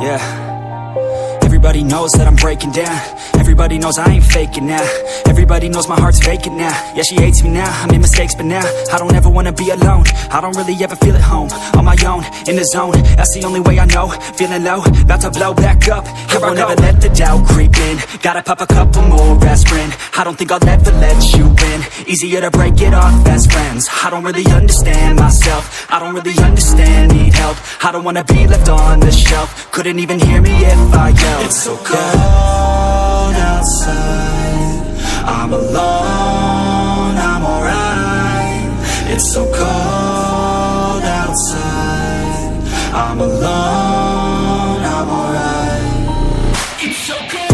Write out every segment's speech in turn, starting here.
Yeah. Everybody knows that I'm breaking down. Everybody knows I ain't faking now. Everybody knows my heart's vacant now. Yeah, she hates me now, I made mistakes but now I don't ever wanna be alone. I don't really ever feel at home. On my own, in the zone, that's the only way I know. Feeling low, about to blow back up. Here I won't ever let the doubt creep in. Gotta pop a couple more aspirin. I don't think I'll ever let you in. Easier to break it off as friends. I don't really understand myself. I don't really understand, need help. I don't wanna be left on the shelf. Couldn't even hear me if I yelled. It's so cold outside, I'm alone, I'm alright. It's so cold outside, I'm alone, I'm alright. It's so cold.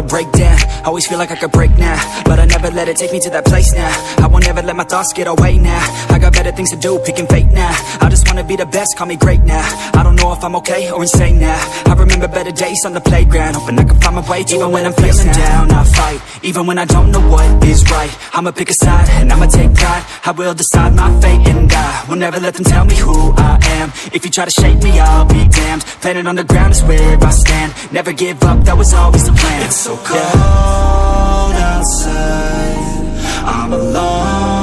Break down, always feel like I could break now, but I never let it take me to that place now. I won't ever let my thoughts get away now. I got better things to do, picking fate now. I just wanna be the best, call me great now. I don't know if I'm okay or insane now. I remember better days on the playground, hoping I can find my way even when I'm feeling down. I fight, even when I don't know what is right. I'ma pick a side, and I'ma take pride. I will decide my fate, and I will never let them tell me who I am. If you try to shake me, I'll be damned. Planet on the ground is where I stand. Never give up, that was always the plan. It's so cold outside, I'm alone.